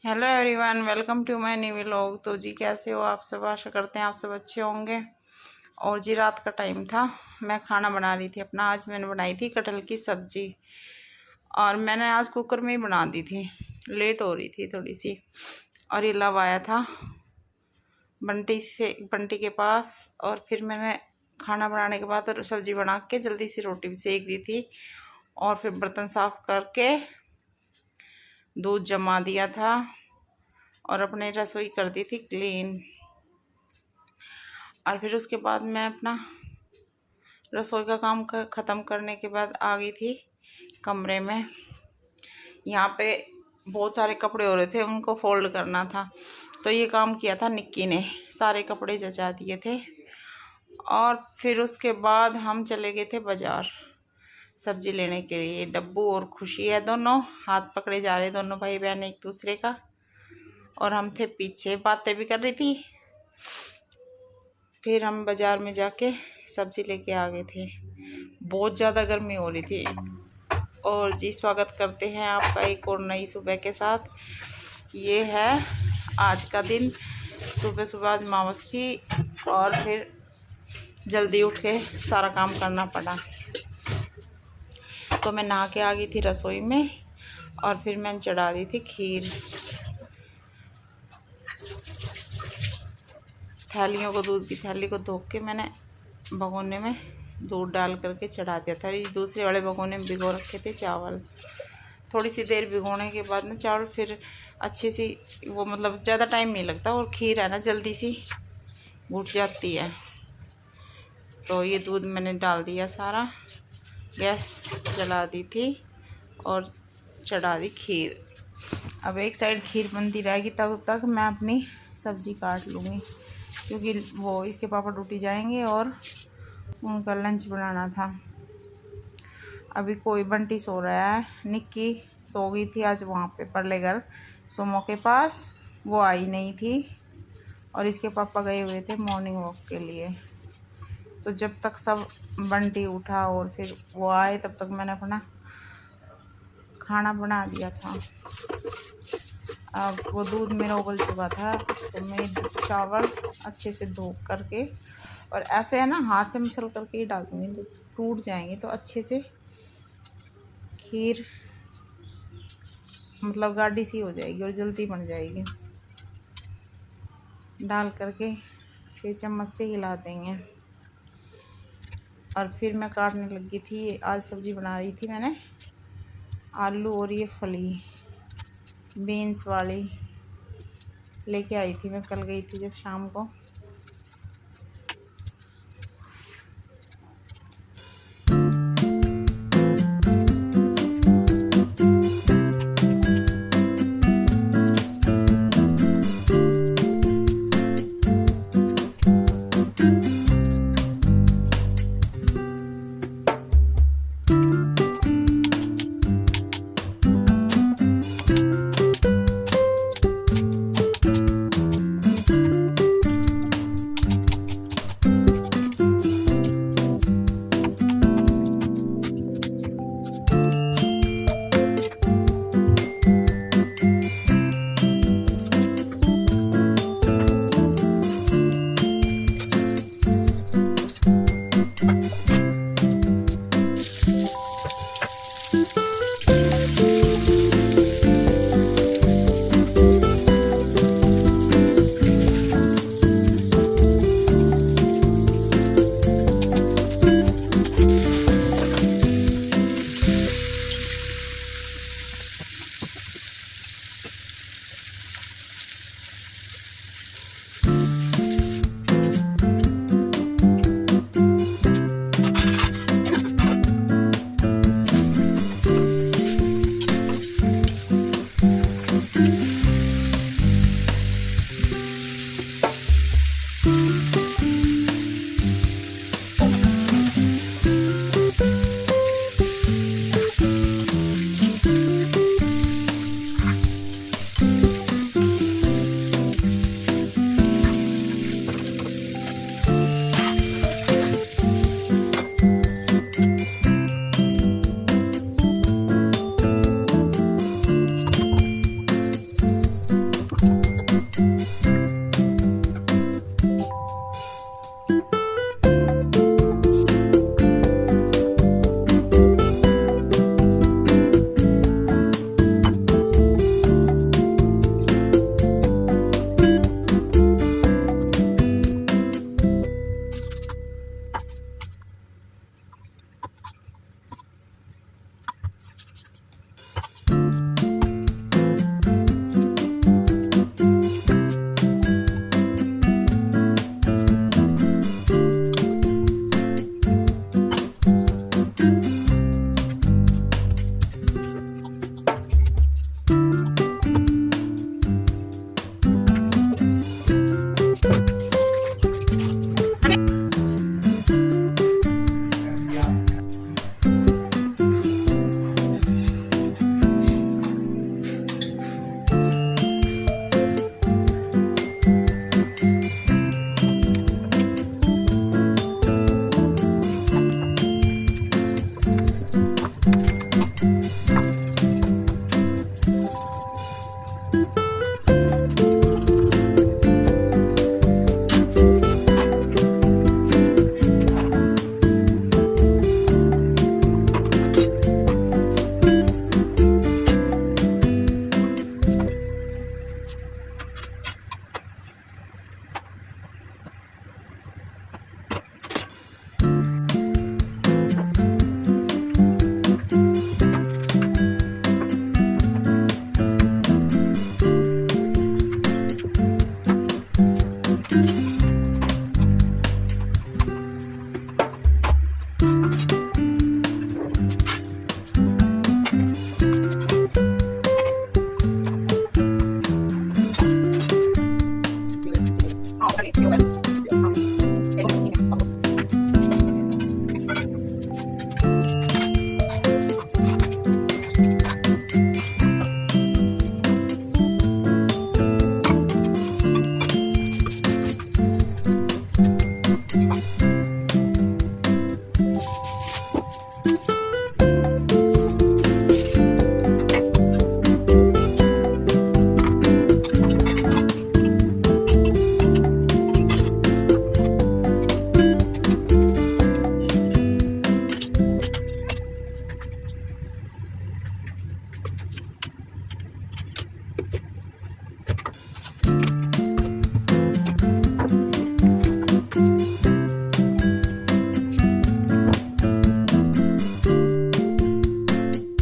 Hello everyone, welcome to my new vlog. तो जी कैसे हो आप सब? आशा करते हैं आप सब अच्छे होंगे। और जी रात का टाइम था, मैं खाना बना रही थी अपना। आज मैंने बनाई थी कटहल की सब्ज़ी और मैंने आज कुकर में ही बना दी थी। लेट हो रही थी थोड़ी सी। और ये लव आया था बंटी के पास। और फिर मैंने खाना बनाने के बाद और सब्ज़ी बना के जल्दी सी रोटी भी सेक दी थी। और फिर बर्तन साफ़ करके दूध जमा दिया था और अपने रसोई कर दी थी क्लीन। और फिर उसके बाद मैं अपना रसोई का काम ख़त्म करने के बाद आ गई थी कमरे में। यहाँ पे बहुत सारे कपड़े हो रहे थे, उनको फोल्ड करना था। तो ये काम किया था निक्की ने, सारे कपड़े जचा दिए थे। और फिर उसके बाद हम चले गए थे बाज़ार सब्ज़ी लेने के लिए। डब्बू और खुशी है, दोनों हाथ पकड़े जा रहे, दोनों भाई बहन एक दूसरे का। और हम थे पीछे, बातें भी कर रही थी। फिर हम बाज़ार में जाके सब्ज़ी लेके आ गए थे। बहुत ज़्यादा गर्मी हो रही थी। और जी स्वागत करते हैं आपका एक और नई सुबह के साथ। ये है आज का दिन। सुबह सुबह आज अमावस थी और फिर जल्दी उठ के सारा काम करना पड़ा। तो मैं नहा के आ गई थी रसोई में और फिर मैंने चढ़ा दी थी खीर। थालियों को, दूध की थैली को धो के मैंने भगोने में दूध डाल करके चढ़ा दिया था। दूसरे वाले भगोने में भिगो रखे थे चावल। थोड़ी सी देर भिगोने के बाद ना चावल फिर अच्छे से वो, मतलब ज़्यादा टाइम नहीं लगता। और खीर है ना जल्दी सी घुट जाती है। तो ये दूध मैंने डाल दिया सारा, गैस जला दी थी और चढ़ा दी खीर। अब एक साइड खीर बनती रहेगी, तब तक मैं अपनी सब्ज़ी काट लूँगी, क्योंकि वो इसके पापा ड्यूटी जाएंगे और उनका लंच बनाना था। अभी कोई बंटी सो रहा है, निक्की सो गई थी आज वहाँ पे परले घर सोमो के पास, वो आई नहीं थी। और इसके पापा गए हुए थे मॉर्निंग वॉक के लिए। तो जब तक सब बंटी उठा और फिर वो आए, तब तक मैंने अपना खाना बना दिया था। अब वो दूध मेरा उबल चुका था, तो मैं चावल अच्छे से धो करके, और ऐसे है ना हाथ से मिसल करके ही डाल दूँगी, तो टूट जाएंगे। तो अच्छे से खीर मतलब गाढ़ी सी हो जाएगी और जल्दी बन जाएगी। डाल करके फिर चम्मच से हिला देंगे। और फिर मैं काटने लगी थी। आज सब्ज़ी बना रही थी मैंने आलू और ये फली बीन्स वाली लेके आई थी। मैं कल गई थी जब शाम को